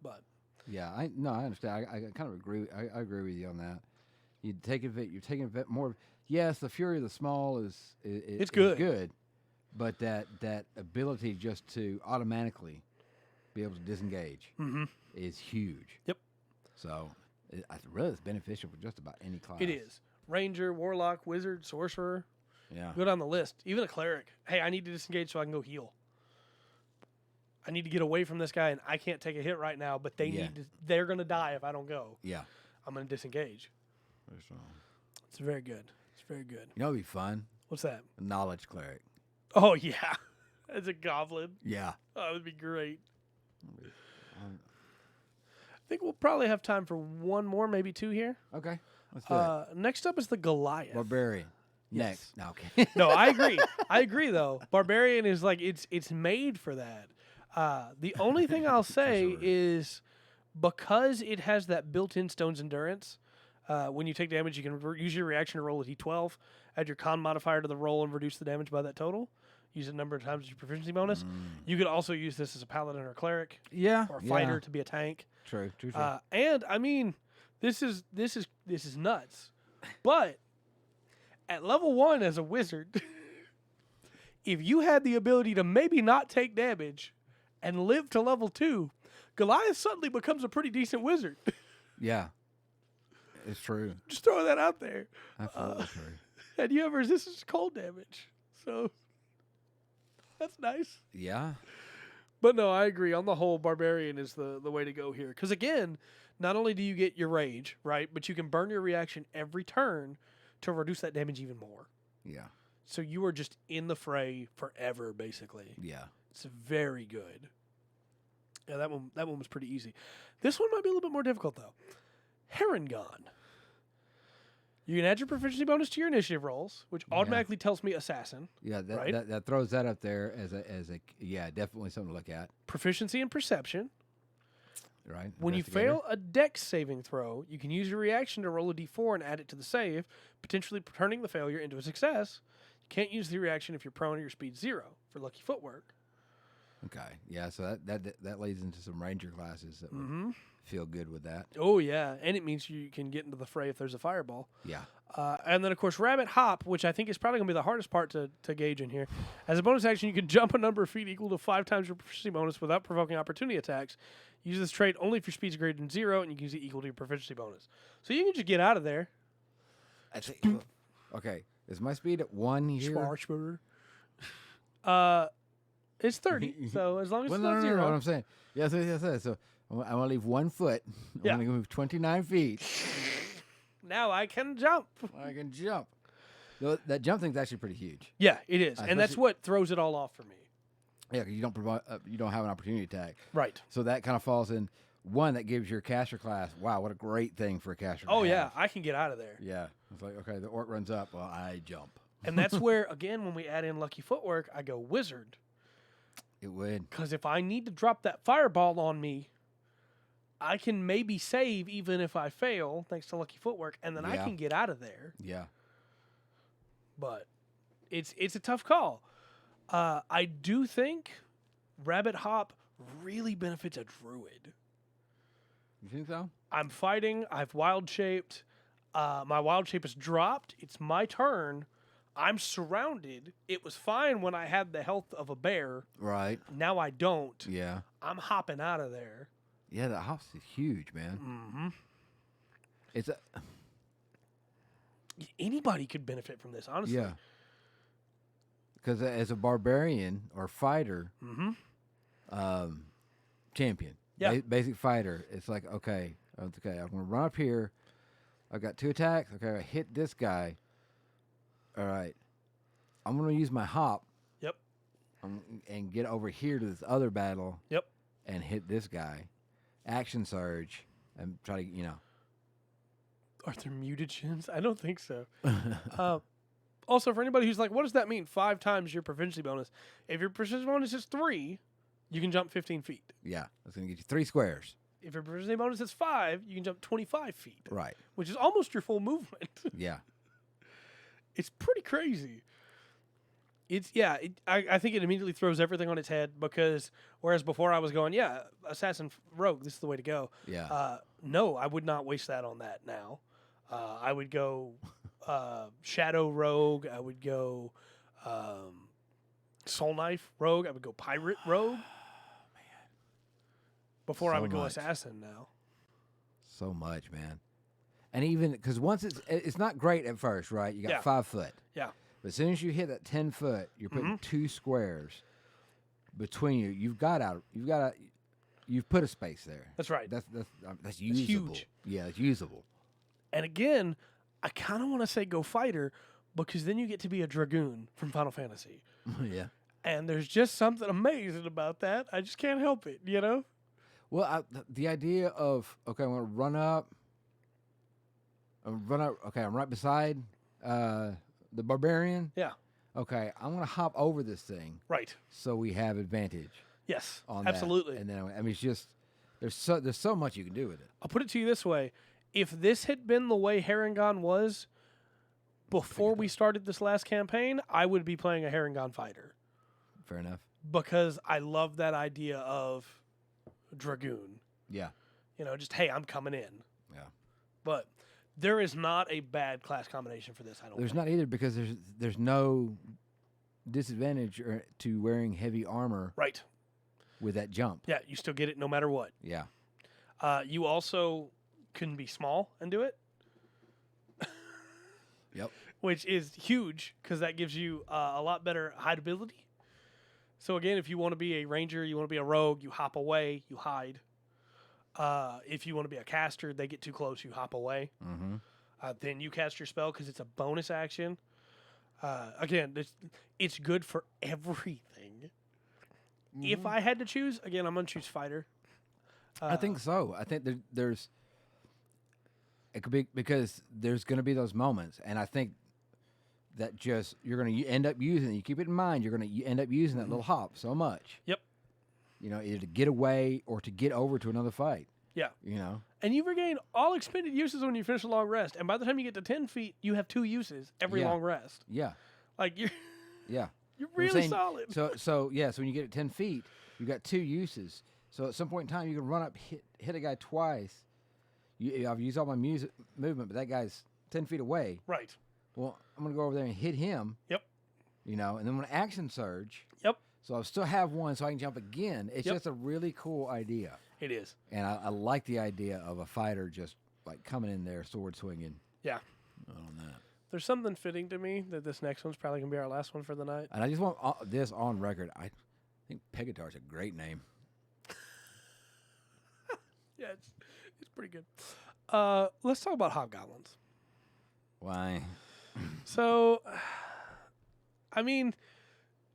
But yeah, I understand. I kind of agree. I agree with you on that. You're taking a bit more. Yes, the Fury of the Small is good, but that ability just to automatically be able to disengage is huge. Yep. So really it's beneficial for just about any class. It is. Ranger, Warlock, Wizard, Sorcerer. Yeah. Go down the list. Even a Cleric. Hey, I need to disengage so I can go heal. I need to get away from this guy, and I can't take a hit right now, but they're going to die if I don't go. Yeah. I'm going to disengage. It's very good. It's very good. You know what would be fun? What's that? A Knowledge Cleric. Oh, yeah. As a goblin. Yeah. Oh, that would be great. I think we'll probably have time for one more, maybe two here. Okay. Let's do it. Next up is the Goliath. Barbarian. Yes. Next. No, okay. No, I agree. I agree, though. Barbarian is like, it's made for that. The only thing I'll say is because it has that built-in Stone's Endurance, when you take damage, you can use your reaction to roll a d12, add your con modifier to the roll, and reduce the damage by that total. Use it a number of times as your proficiency bonus. You could also use this as a paladin or a cleric, or a fighter to be a tank. True. And I mean, this is nuts. But at level 1 as a wizard, if you had the ability to maybe not take damage and live to level 2, Goliath suddenly becomes a pretty decent wizard. Yeah. It's true. Just throw that out there. Absolutely true. And you have resistance to cold damage. So that's nice. Yeah. But no, I agree. On the whole, Barbarian is the way to go here. Because again, not only do you get your rage, right, but you can burn your reaction every turn to reduce that damage even more. Yeah. So you are just in the fray forever, basically. Yeah. It's very good. Yeah, that one was pretty easy. This one might be a little bit more difficult, though. Herongon. You can add your proficiency bonus to your initiative rolls, which automatically tells me assassin. Yeah, right? that throws that up there as a definitely something to look at. Proficiency in perception. Right. When you fail a dex saving throw, you can use your reaction to roll a d4 and add it to the save, potentially turning the failure into a success. You can't use the reaction if you're prone or your speed 0 for lucky footwork. Okay. Yeah. So that leads into some ranger classes that would feel good with that. Oh yeah, and it means you can get into the fray if there's a fireball. Yeah. And then of course rabbit hop, which I think is probably going to be the hardest part to gauge in here. As a bonus action, you can jump a number of feet equal to 5 times your proficiency bonus without provoking opportunity attacks. Use this trait only if your speed is greater than 0, and you can use it equal to your proficiency bonus. So you can just get out of there. I think. Okay. Is my speed at 1 here? Schwarzburger. It's 30, so as long as it's not 0. No, what I'm saying. Yeah, so I want to leave 1 foot. I'm going to move 29 feet. Now I can jump. I can jump. That jump thing's actually pretty huge. Yeah, it is, and that's what throws it all off for me. Yeah, because you don't have an opportunity attack. Right. So that kind of falls in one that gives your caster class. Wow, what a great thing for a caster. Oh yeah, I can get out of there. Yeah, it's like okay, the orc runs up. Well, I jump. And that's where again, when we add in lucky footwork, I go wizard. It would. Because if I need to drop that fireball on me, I can maybe save even if I fail, thanks to lucky footwork, and then I can get out of there. Yeah. But it's a tough call. I do think rabbit hop really benefits a druid. You think so? I'm fighting. I've wild shaped. My wild shape is dropped. It's my turn. I'm surrounded. It was fine when I had the health of a bear. Right. Now I don't. Yeah. I'm hopping out of there. Yeah, the house is huge, man. Mm-hmm. It's a... Anybody could benefit from this, honestly. Yeah. Because as a barbarian or fighter, champion, basic fighter, it's like, okay, I'm going to run up here. I've got 2 attacks. Okay, I hit this guy. All right. I'm going to use my hop. Yep. And get over here to this other battle. Yep. And hit this guy. Action surge. And try to, Are there mutagens? I don't think so. Also, for anybody who's like, what does that mean? 5 times your proficiency bonus. If your proficiency bonus is 3, you can jump 15 feet. Yeah. That's going to get you 3 squares. If your proficiency bonus is 5, you can jump 25 feet. Right. Which is almost your full movement. Yeah. It's pretty crazy. I think it immediately throws everything on its head because whereas before I was going, assassin rogue, this is the way to go. Yeah. No, I would not waste that on that now. I would go shadow rogue. I would go soul knife rogue. I would go pirate rogue. Oh, man. Before I would go assassin now. So much, man. And even because once it's not great at first, right? You got 5 foot. Yeah. But as soon as you hit that 10 foot, you're putting 2 squares between you. You've put a space there. That's right. That's usable. Huge. Yeah, it's usable. And again, I kind of want to say go fighter because then you get to be a dragoon from Final Fantasy. Yeah. And there's just something amazing about that. I just can't help it, Well, the idea of, okay, I'm going to run up. Okay, I'm right beside the barbarian. Yeah. Okay, I'm going to hop over this thing. Right. So we have advantage. Yes, on absolutely. That. And then, I mean, it's just, there's so much you can do with it. I'll put it to you this way. If this had been the way Harengon was before we started this last campaign, I would be playing a Harengon fighter. Fair enough. Because I love that idea of dragoon. Yeah. Just, hey, I'm coming in. Yeah. But there is not a bad class combination for this, I don't think. There's not either because there's no disadvantage to wearing heavy armor. Right. With that jump. Yeah, you still get it no matter what. Yeah. You also can be small and do it. Yep. Which is huge because that gives you a lot better hideability. So again, if you want to be a ranger, you want to be a rogue, you hop away, you hide. If you want to be a caster, they get too close, you hop away. Mm-hmm. Then you cast your spell because it's a bonus action. Again, it's good for everything. Mm-hmm. If I had to choose, again, I'm going to choose fighter. I think so. I think there's... it could be because there's going to be those moments, and I think that just you're going to end up using. You keep it in mind. You're going to end up using that little hop so much. Yep. You know, either to get away or to get over to another fight. Yeah. You know. And you regain all expended uses when you finish a long rest. And by the time you get to 10 feet, you have 2 uses every long rest. Yeah. Like you're Yeah. you're really solid. So when you get at 10 feet, you got 2 uses. So at some point in time, you can run up, hit a guy twice. I've used all my movement, but that guy's 10 feet away. Right. Well, I'm going to go over there and hit him. Yep. You know, and then when action surge. Yep. So I still have one, so I can jump again. It's just a really cool idea. It is. And I like the idea of a fighter just like coming in there, sword swinging. Yeah. On that. There's something fitting to me that this next one's probably going to be our last one for the night. And I just want this on record. I think Pegatar's a great name. Yeah, it's pretty good. Let's talk about hobgoblins. Why? So, I mean,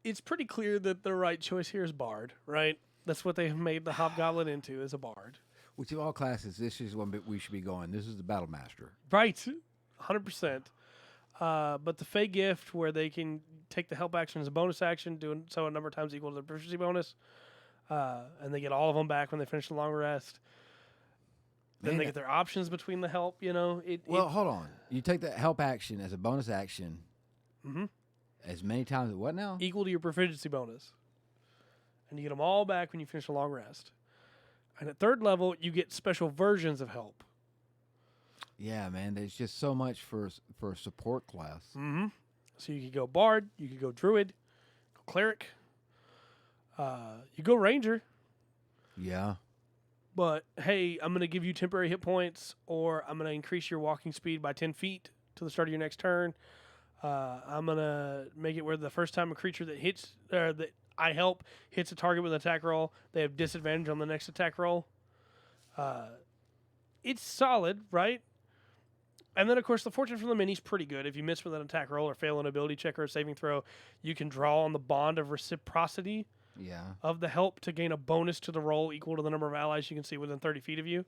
it's pretty clear that the right choice here is bard, right? That's what they've made the hobgoblin into, is a bard. Which of all classes, this is one bit we should be going. This is the battle master. Right, 100%. But the Fey gift, where they can take the help action as a bonus action, doing so a number of times equal to the proficiency bonus, and they get all of them back when they finish the long rest. Then they get their options between the help, you know. Hold on. You take the help action as a bonus action as many times as what now? Equal to your proficiency bonus. And you get them all back when you finish a long rest. And at 3rd level, you get special versions of help. Yeah, man. There's just so much for a support class. Mm-hmm. So you could go bard, you could go druid, go cleric, you go ranger. Yeah. But, hey, I'm going to give you temporary hit points, or I'm going to increase your walking speed by 10 feet to the start of your next turn. I'm going to make it where the first time a creature that hits, or that I help, hits a target with an attack roll, they have disadvantage on the next attack roll. It's solid, right? And then, of course, the fortune from the mini is pretty good. If you miss with an attack roll or fail an ability check or a saving throw, you can draw on the bond of reciprocity of the help to gain a bonus to the roll equal to the number of allies you can see within 30 feet of you.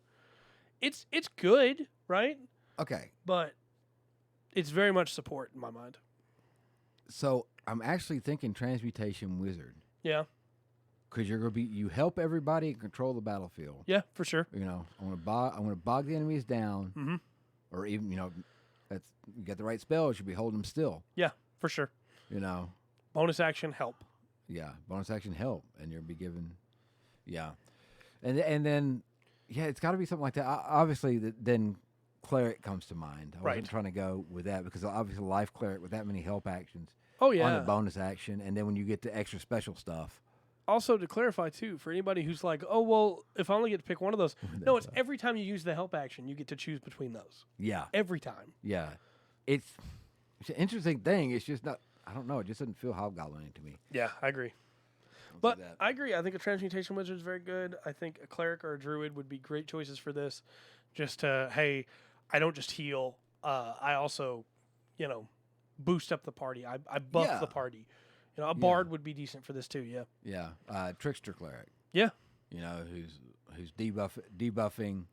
It's good, right? Okay. But it's very much support in my mind. So I'm actually thinking transmutation wizard. Yeah. Because you help everybody and control the battlefield. Yeah, for sure. You know, I'm gonna bog the enemies down, or even you get the right spells, you'll be holding them still. Yeah, for sure. You know, bonus action help. Yeah, bonus action help, and you'll be given, and then it's got to be something like that. Obviously, then cleric comes to mind. I wasn't trying to go with that because obviously life cleric with that many help actions. Oh yeah, on the bonus action, and then when you get the extra special stuff. Also, to clarify too, for anybody who's like, oh well, if I only get to pick one of those, no, it's every time you use the help action, you get to choose between those. Yeah, every time. Yeah, it's an interesting thing. It's just not. I don't know. It just doesn't feel hobgoblin to me. Yeah, I agree. But I agree. I think a transmutation wizard is very good. I think a cleric or a druid would be great choices for this. Just to, hey, I don't just heal. I also, boost up the party. I buff the party. A bard would be decent for this too. Yeah. Yeah. Trickster cleric. Yeah. Who's debuffing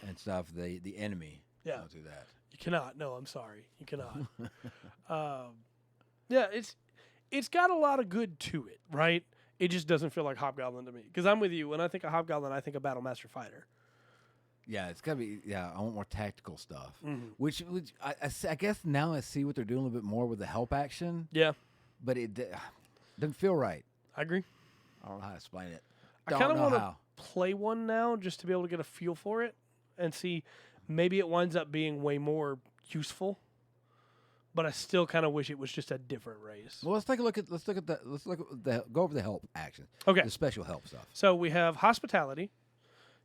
and stuff. The enemy. Yeah. Don't do that. You cannot. No, I'm sorry. You cannot. Yeah, it's got a lot of good to it, right? It just doesn't feel like Hobgoblin to me. Because I'm with you. When I think of Hobgoblin, I think of Battlemaster Fighter. Yeah, it's got to be, I want more tactical stuff. Mm-hmm. Which I guess now I see what they're doing a little bit more with the help action. Yeah. But it doesn't feel right. I agree. I don't know how to explain it. I kind of want to play one now just to be able to get a feel for it and see maybe it winds up being way more useful. But I still kind of wish it was just a different race. Well, let's look at go over the help action. Okay. The special help stuff. So we have hospitality.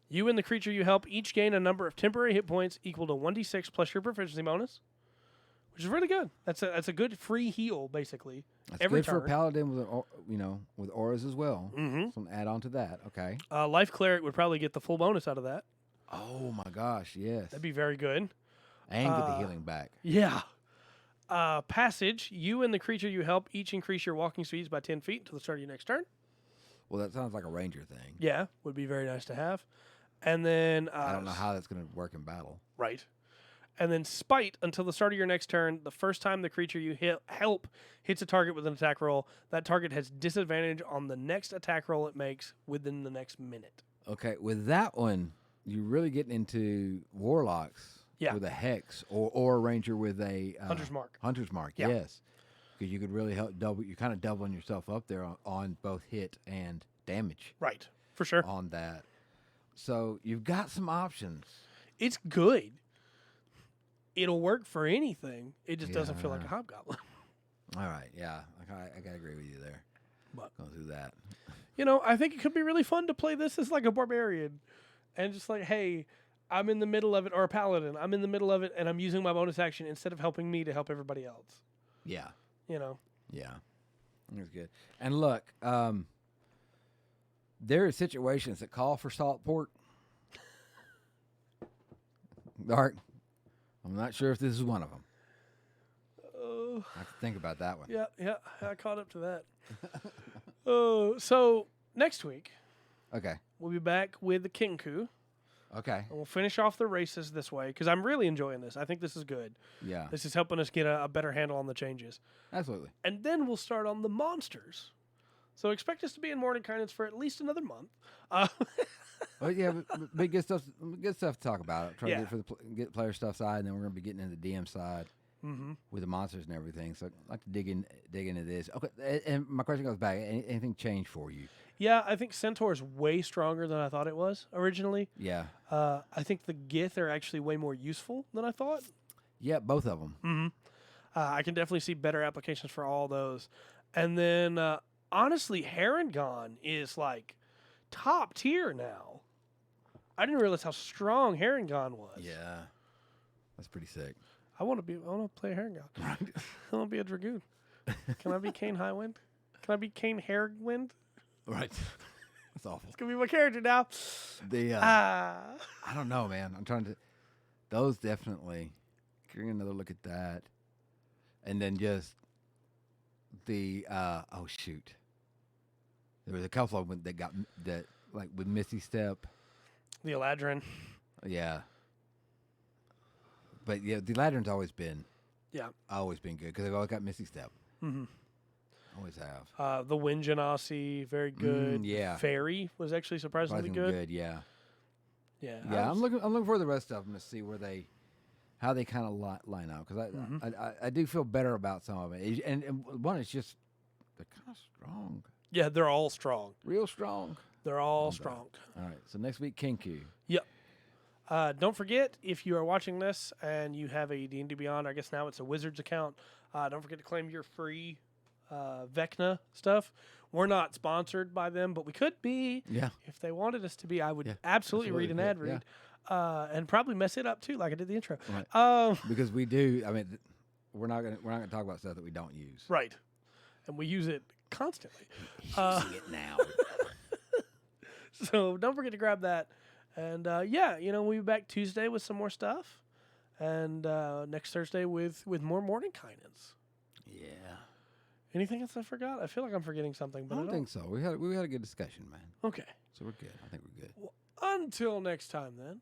You and the creature you help each gain a number of temporary hit points equal to 1d6 plus your proficiency bonus, which is really good. That's a good free heal basically. That's every good turn. for a paladin with auras as well. Mm-hmm. So add on to that. Okay. Life cleric would probably get the full bonus out of that. Oh my gosh, yes. That'd be very good. And get the healing back. Yeah. Passage. You and the creature you help each increase your walking speeds by 10 feet until the start of your next turn. Well, that sounds like a ranger thing. Yeah, would be very nice to have. And then I don't know how that's going to work in battle. Right. And then Spite until the start of your next turn. The first time the creature you help hits a target with an attack roll, that target has disadvantage on the next attack roll it makes within the next minute. Okay, with that one, you're really getting into warlocks with a hex or a ranger with a Hunter's Mark. Hunter's Mark, Yeah. yes. Because you could really help double. You're kind of doubling yourself up there on both hit and damage. Right. For sure. On that. So you've got some options. It's good. It'll work for anything. It just doesn't feel like a hobgoblin. All right, yeah. I got to agree with you there. But Go through that. I think it could be really fun to play this as like a barbarian. And just like, hey, I'm in the middle of it, or a paladin. I'm in the middle of it, and I'm using my bonus action instead of helping me to help everybody else. Yeah. Yeah. That's good. And look, there are situations that call for salt port. Dark. I'm not sure if this is one of them. I have to think about that one. Yeah, I caught up to that. So next week, Okay. we'll be back with the Kinku, Okay. and we'll finish off the races this way, because I'm really enjoying this. I think this is good. Yeah. This is helping us get a better handle on the changes. Absolutely. And then we'll start on the monsters. So expect us to be in Mordenkainen's for at least another month. Well, yeah, but big good stuff. Good stuff to talk about. Try Yeah. to get get player stuff side, and then we're going to be getting into the DM side with the monsters and everything. So I'd like to dig into this. Okay, and my question goes back: anything changed for you? Yeah, I think Centaur is way stronger than I thought it was originally. Yeah. I think the Gith are actually way more useful than I thought. Yeah, both of them. I can definitely see better applications for all those. And then, honestly, Harengon is like top tier now. I didn't realize how strong Harengon was. Yeah, that's pretty sick. I want to play Harengon. I want to be a Dragoon. Can I be Kane Highwind? Can I be Kane Hairwind? Right. That's awful. It's gonna be my character now. I don't know, man. I'm trying to. Those definitely. Getting another look at that, and then just the. Oh shoot. There was a couple of them that got that like with Misty Step. The Eladrin. Yeah. But yeah, the Eladrin's always been good because they've always got Misty Step. Mm-hmm. Always have. The Wind Genasi, very good. Yeah. Fairy was actually surprisingly good. Yeah. Yeah. I'm looking for the rest of them to see how they kind of line up because I do feel better about some of it. And one is just they're kind of strong. Yeah, they're all strong. Real strong. They're all strong. All right. So next week, Kinku. Yep. Don't forget, if you are watching this and you have a D&D Beyond, I guess now it's a Wizards account, don't forget to claim your free Vecna stuff. We're not sponsored by them, but we could be. Yeah. If they wanted us to be, I would absolutely read an ad read. And probably mess it up too, like I did the intro. Right. Because we do. I mean, we're not gonna talk about stuff that we don't use. Right. And we use it constantly. Using it now. So don't forget to grab that. And we'll be back Tuesday with some more stuff, and next Thursday with more Mordenkainens. Yeah. Anything else I forgot? I feel like I'm forgetting something, but I don't think so. We had a good discussion, man. Okay. So we're good. I think we're good. Well, until next time, then.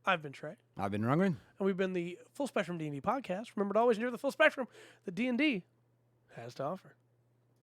I've been Trey. I've been Rungren. And we've been the Full Spectrum D&D Podcast. Remember to always enjoy the full spectrum that D&D has to offer.